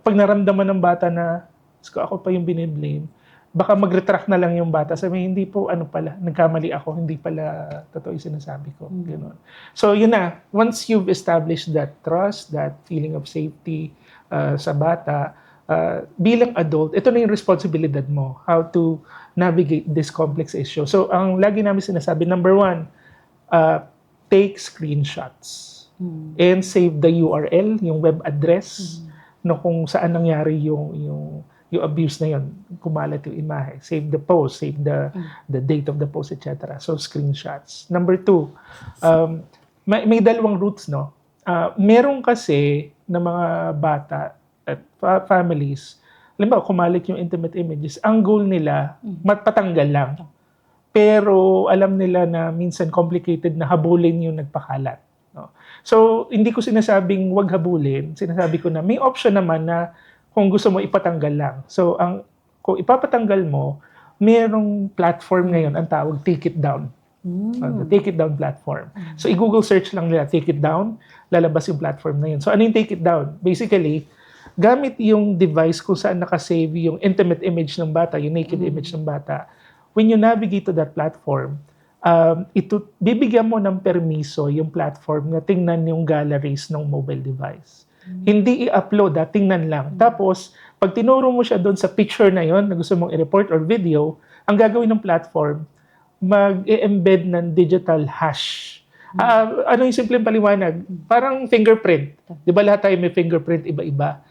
pag naramdaman ng bata na ako pa yung biniblame, baka mag-retract na lang yung bata. Sabi, hindi po, nagkamali ako, hindi pala totoo yung sinasabi ko. Ganun. So, yun na. Once you've established that trust, that feeling of safety sa bata, bilang adult, ito na yung responsibilidad mo, how to navigate this complex issue. So, ang lagi namin sinasabi, number one, take screenshots and save the URL, yung web address, no, kung saan nangyari yung abuse na yun, kumalat yung imahe. Save the post, save the date of the post, etc. So, screenshots. Number two, may dalawang routes, no? Meron kasi na mga bata at families, halimbawa, kumalit yung intimate images, ang goal nila, patanggal lang. Pero alam nila na minsan complicated na habulin yung nagpakalat. No? So, hindi ko sinasabing wag habulin. Sinasabi ko na may option naman na kung gusto mo ipatanggal lang. So, kung ipapatanggal mo, mayroong platform ngayon, ang tawag Take It Down. The Take It Down platform. So, i-Google search lang nila, Take It Down, lalabas yung platform na yun. So, ano yung Take It Down? Basically, gamit yung device kung saan nakasave yung intimate image ng bata, yung naked image ng bata. When you navigate to that platform, bibigyan mo ng permiso yung platform na tingnan yung galleries ng mobile device. Hindi i-upload, tingnan lang. Tapos, pag tinuro mo siya doon sa picture na yon na gusto mong i-report or video, ang gagawin ng platform, mag-embed ng digital hash. Ano yung simpleng paliwanag? Parang fingerprint. Di ba lahat tayo may fingerprint iba-iba?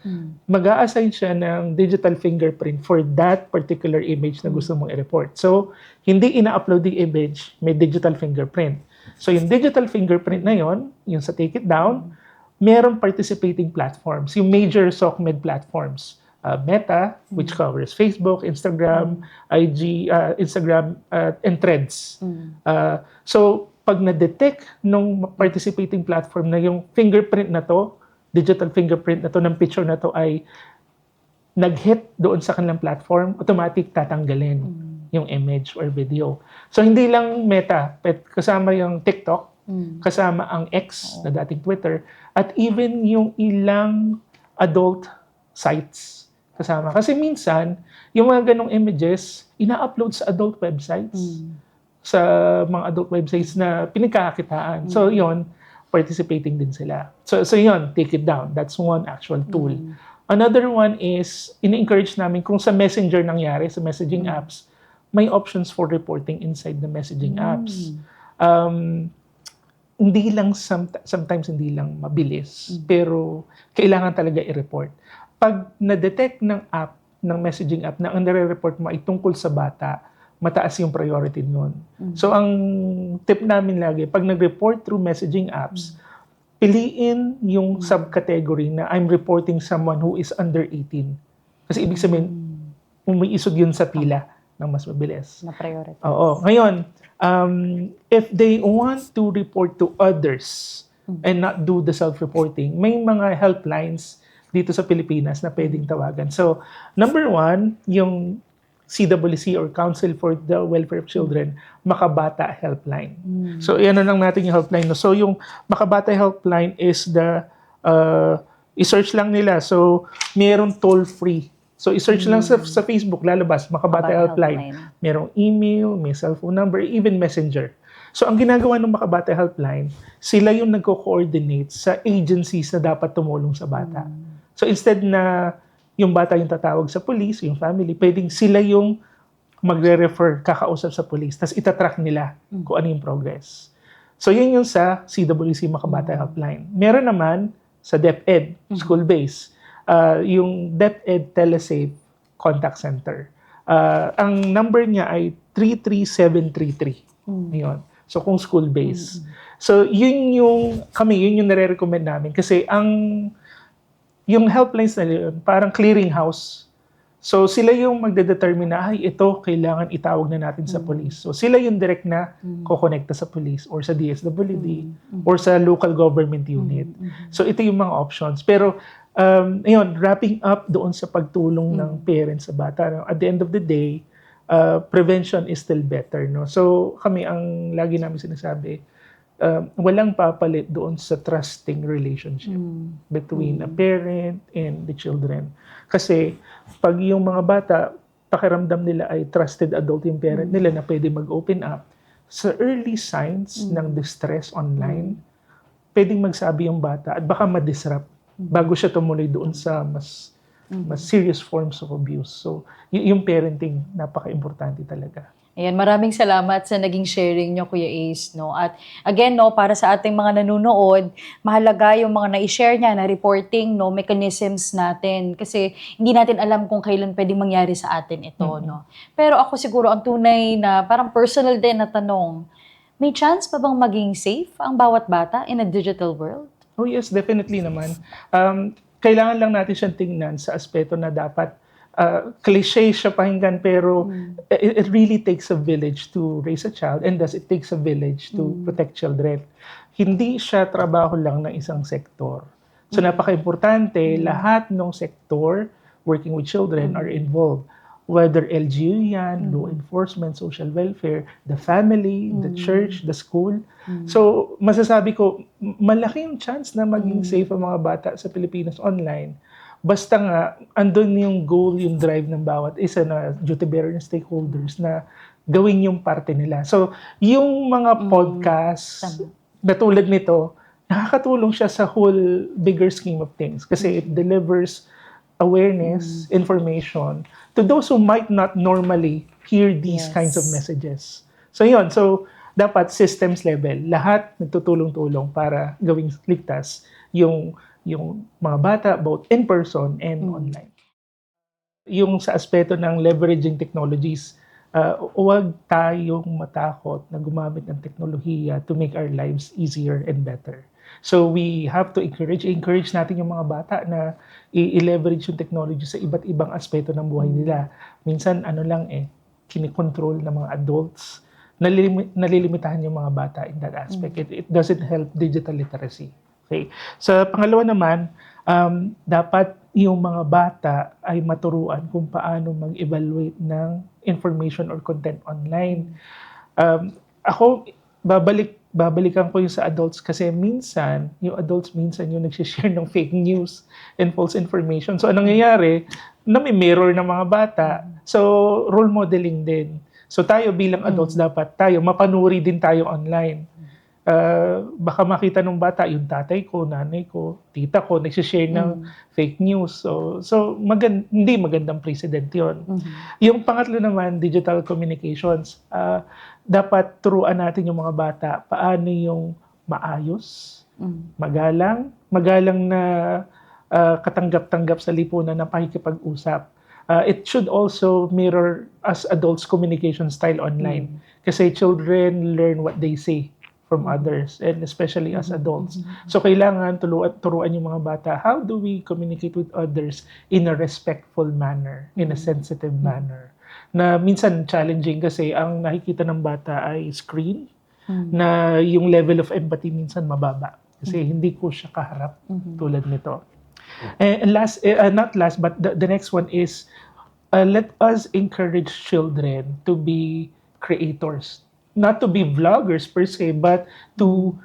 Mag-a-assign siya ng digital fingerprint for that particular image na gusto mong i-report. So, hindi ina-upload the image, may digital fingerprint. So, yung digital fingerprint na yon, yung sa Take It Down, merong participating platforms, yung major SOCMED platforms. Meta, which covers Facebook, Instagram, IG, Instagram, and Threads. So, pag na-detect nung participating platform na yung fingerprint na to, digital fingerprint na to ng picture na to ay nag-hit doon sa kanilang platform, automatic tatanggalin yung image or video. So, hindi lang Meta, kasama yung TikTok, kasama ang X na dating Twitter, at even yung ilang adult sites kasama. Kasi minsan, yung mga ganong images, ina-upload sa adult websites. Sa mga adult websites na pinagkakakitaan. So, yon participating din sila. So yon, Take It Down. That's one actual tool. Another one is, ini-encourage namin kung sa Messenger nangyari, sa messaging apps, may options for reporting inside the messaging apps. Um, hindi lang sometimes hindi lang mabilis, pero kailangan talaga i-report. Pag na-detect ng messaging app na ang nire-report mo ay tungkol sa bata, mataas yung priority nun. So ang tip namin lagi, pag nag-report through messaging apps, piliin yung subcategory na I'm reporting someone who is under 18. Kasi ibig sabihin, umiisog yun sa pila ng mas mabilis. Na priority. Oo. Ngayon, if they want to report to others and not do the self-reporting, may mga helplines dito sa Pilipinas na pwedeng tawagan. So, number 1, yung CWC or Council for the Welfare of Children, Makabata Helpline. So, yan na lang natin yung helpline. No? So, yung Makabata Helpline is i-search lang nila. So, mayroong toll-free. So, i-search lang sa Facebook, lalabas, Makabata Helpline. Merong email, may cellphone number, even messenger. So, ang ginagawa ng Makabata Helpline, sila yung nagko-coordinate sa agencies na dapat tumulong sa bata. So, instead na yung bata yung tatawag sa police, yung family, pwedeng sila yung magre-refer, kakausap sa police, tapos itatrack nila kung ano yung progress. So, yun yung sa CWC Makabata Helpline. Meron naman sa DepEd, school-based, yung DepEd Telesafe Contact Center. Ang number niya ay 33733. Yun. So, kung school-based. So, yun yung nare-recommend namin. Kasi yung helplines na yun, parang clearinghouse. So, sila yung magdedetermine na, ito, kailangan itawag na natin sa police. So, sila yung direct na kokonekta sa police or sa DSWD or sa local government unit. So, ito yung mga options. Pero, wrapping up doon sa pagtulong ng parents sa bata. No? At the end of the day, prevention is still better. No? So, kami, ang lagi namin sinasabi, walang papalit doon sa trusting relationship between a parent and the children. Kasi, pag yung mga bata, pakiramdam nila ay trusted adult yung parent nila na pwede mag-open up, sa early signs ng distress online, pwedeng magsabi yung bata at baka ma-disrupt bago siya tumuloy doon sa mas serious forms of abuse. So, yung parenting, napaka-importante talaga. Ayan, maraming salamat sa naging sharing nyo, Kuya Ace, no? At again, no, para sa ating mga nanonood, mahalaga yung mga na-share niya na reporting, no, mechanisms natin. Kasi hindi natin alam kung kailan pwedeng mangyari sa atin ito, no? Pero ako siguro, ang tunay na parang personal din na tanong, may chance pa bang maging safe ang bawat bata in a digital world? Oh yes, definitely naman. Kailangan lang natin siyang tingnan sa aspeto na dapat cliché siya pakinggan, pero it really takes a village to raise a child, and thus it takes a village to protect children. Hindi siya trabaho lang ng isang sektor. So napaka-importante, lahat ng sektor working with children are involved. Whether LGU yan, law enforcement, social welfare, the family, the church, the school. So masasabi ko, malaki yung chance na maging safe ang mga bata sa Pilipinas online. Basta nga, andun yung goal, yung drive ng bawat isa na duty-bearer stakeholders na gawin yung parte nila. So, yung mga podcast na tulad nito, nakakatulong siya sa whole bigger scheme of things kasi it delivers awareness, information to those who might not normally hear these kinds of messages. So, yun. So, dapat systems level. Lahat nagtutulong-tulong para gawing ligtas yung mga bata, both in person and online. Yung sa aspeto ng leveraging technologies, huwag tayong matakot na gumamit ng teknolohiya to make our lives easier and better. So we have to encourage natin yung mga bata na i-leverage yung technology sa iba't ibang aspeto ng buhay nila. Minsan, kinikontrol ng mga adults, nalilimitahan yung mga bata in that aspect. It doesn't help digital literacy. Okay. Sa pangalawa naman, dapat yung mga bata ay maturuan kung paano mag-evaluate ng information or content online. Ako, babalikan ko yung sa adults kasi yung adults minsan yung nagsishare ng fake news and false information. So, anong nangyayari? May mirror ng mga bata. So, role modeling din. So, tayo bilang adults dapat mapanuri din tayo online. baka makita ng bata yung tatay ko, nanay ko, tita ko, nagsishare ng fake news. So hindi magandang precedent yun. Yung pangatlo naman, digital communications. Dapat turuan natin yung mga bata paano yung maayos, magalang na katanggap-tanggap sa lipunan na pakikipag-usap. It should also mirror us adults' communication style online. Kasi children learn what they say from others, and especially as adults. So kailangan turuan yung mga bata, how do we communicate with others in a respectful manner, in a sensitive manner. Na minsan challenging kasi ang nakikita ng bata ay screen, na yung level of empathy minsan mababa. Kasi hindi ko siya kaharap tulad nito. And last, not last, but the next one is, let us encourage children to be creators. Not to be vloggers per se, but to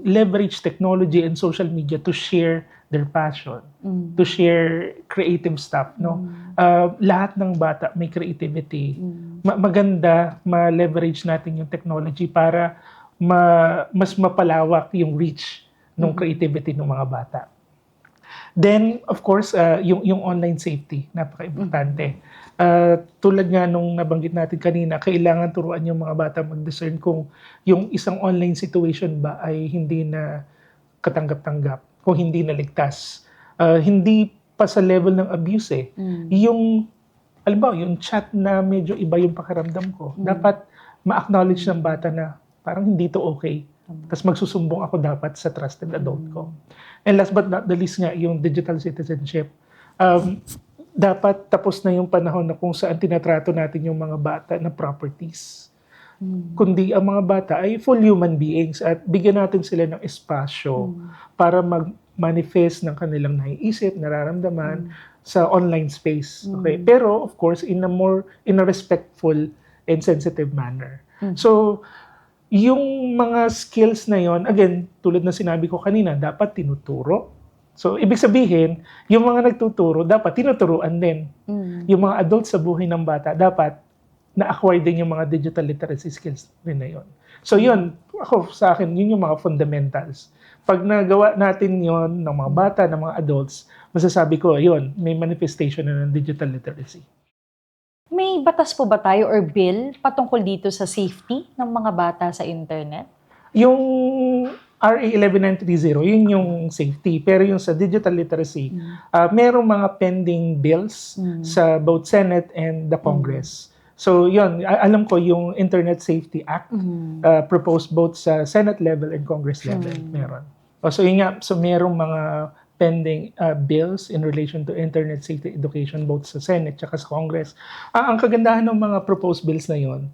leverage technology and social media to share their passion, to share creative stuff. No, lahat ng bata may creativity. Maganda ma-leverage natin yung technology para mas mapalawak yung reach ng creativity ng mga bata. Then, of course, yung online safety, napaka-importante. Tulad nga nung nabanggit natin kanina, kailangan turuan yung mga bata mag-discern kung yung isang online situation ba ay hindi na katanggap-tanggap, kung hindi na ligtas. Hindi pa sa level ng abuse eh. Yung, alam ba, yung chat na medyo iba yung pakiramdam ko, dapat ma-acknowledge ng bata na parang hindi to okay. Tapos magsusumbong ako dapat sa trusted adult ko. And last but not the least nga, yung digital citizenship. Dapat tapos na yung panahon na kung saan tinatrato natin yung mga bata na properties. Kundi ang mga bata ay full human beings at bigyan natin sila ng espasyo para mag-manifest ng kanilang naiisip, nararamdaman sa online space. Okay? Pero of course, in a respectful and sensitive manner. So, yung mga skills na yon, again, tulad na sinabi ko kanina, dapat tinuturo. So, ibig sabihin, yung mga nagtuturo, dapat tinuturuan din. Yung mga adults sa buhay ng bata, dapat na-acquire din yung mga digital literacy skills rin na yon. So, yun, ako, sa akin, yun yung mga fundamentals. Pag nagawa natin yon ng mga bata, ng mga adults, masasabi ko, yun, may manifestation na ng digital literacy. May batas po ba tayo or bill patungkol dito sa safety ng mga bata sa internet? Yung RA 11930, yun yung safety. Pero yung sa digital literacy, merong mga pending bills sa both Senate and the Congress. So yun, alam ko yung Internet Safety Act, proposed both sa Senate level and Congress level, meron. So yun nga, so merong mga pending bills in relation to internet safety education both sa Senate at sa Congress. Ang kagandahan ng mga proposed bills na yon,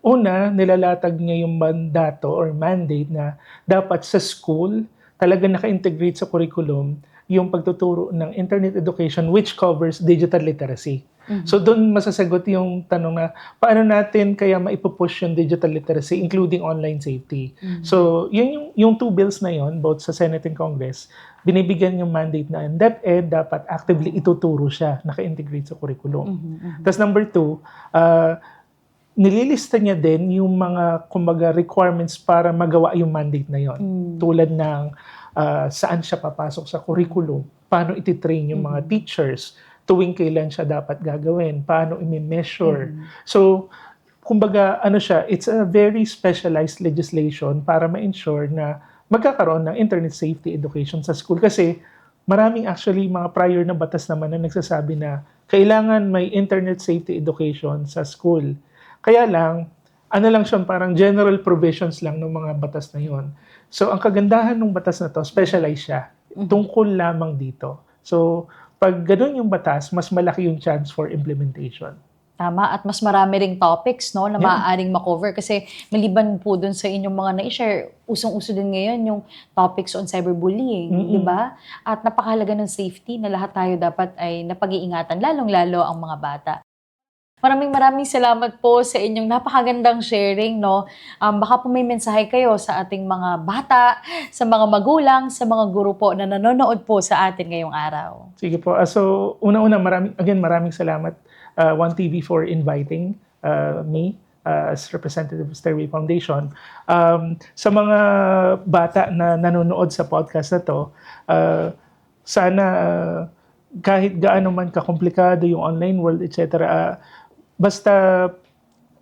una, nilalatag niya yung mandato or mandate na dapat sa school talaga naka-integrate sa curriculum yung pagtuturo ng internet education which covers digital literacy. So doon masasagot yung tanong na paano natin kaya maipupush yung digital literacy including online safety. So yung two bills na yon, both sa Senate and Congress, binibigyan yung mandate na ang DepEd dapat actively ituturo siya, naka-integrate sa curriculum. Tapos number two, nililista niya din yung mga kumbaga requirements para magawa yung mandate na yon. Tulad ng saan siya papasok sa curriculum, paano ititrain yung mga teachers, tuwing kailan siya dapat gagawin, paano i-measure. So, kumbaga, it's a very specialized legislation para ma-ensure na magkakaroon ng internet safety education sa school. Kasi maraming actually mga prior na batas naman na nagsasabi na kailangan may internet safety education sa school. Kaya lang, lang siya, parang general provisions lang ng mga batas na yon. So, ang kagandahan ng batas na to, specialized siya. Tungkol lamang dito. So, pag ganun yung batas, mas malaki yung chance for implementation. Tama, at mas marami ring topics no, na maaaring makover kasi maliban po dun sa inyong mga na-share, usong-uso din ngayon yung topics on cyberbullying, di ba? At napakahalaga ng safety na lahat tayo dapat ay napag-iingatan, lalong-lalo ang mga bata. Maraming salamat po sa inyong napakagandang sharing, no? Baka po may mensahe kayo sa ating mga bata, sa mga magulang, sa mga guro po na nanonood po sa atin ngayong araw. Sige po. So, una-una, maraming salamat, One TV for inviting me as representative of Stairway Foundation. Sa mga bata na nanonood sa podcast na to, sana kahit gaano man kakomplikado yung online world, etc., basta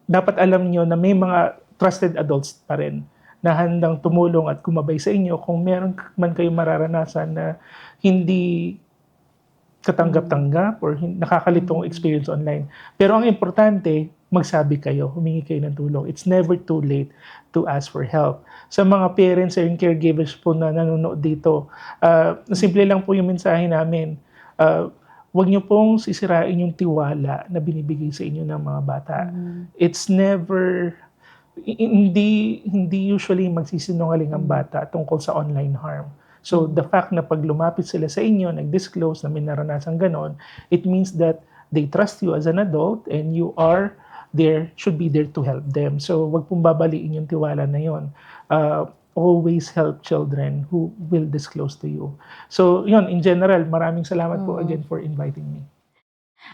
dapat alam nyo na may mga trusted adults pa rin na handang tumulong at kumabay sa inyo kung meron man kayong mararanasan na hindi katanggap-tanggap or nakakalitong experience online. Pero ang importante, magsabi kayo, humingi kayo ng tulong. It's never too late to ask for help. Sa mga parents and caregivers po na nanonood dito, simple lang po yung mensahe namin. Huwag niyo pong sisirain yung tiwala na binibigay sa inyo ng mga bata. It's never, hindi usually magsisinungaling ang bata tungkol sa online harm. So the fact na pag lumapit sila sa inyo, nag-disclose na may naranasang ganon, it means that they trust you as an adult and you are there, should be there to help them. So wag pong babaliin yung tiwala na yon. Always help children who will disclose to you. So yun, in general, maraming salamat po again for inviting me.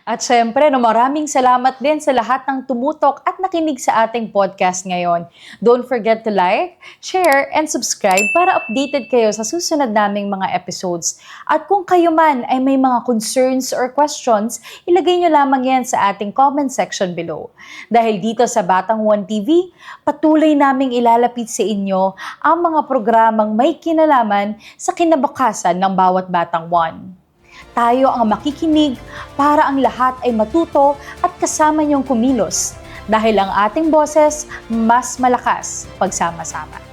At syempre, maraming salamat din sa lahat ng tumutok at nakinig sa ating podcast ngayon. Don't forget to like, share, and subscribe para updated kayo sa susunod naming mga episodes. At kung kayo man ay may mga concerns or questions, ilagay nyo lamang yan sa ating comment section below. Dahil dito sa Batang One TV, patuloy naming ilalapit sa inyo ang mga programang may kinalaman sa kinabukasan ng bawat Batang One. Tayo ang makikinig para ang lahat ay matuto at kasama niyong kumilos dahil ang ating boses mas malakas pagsama-sama.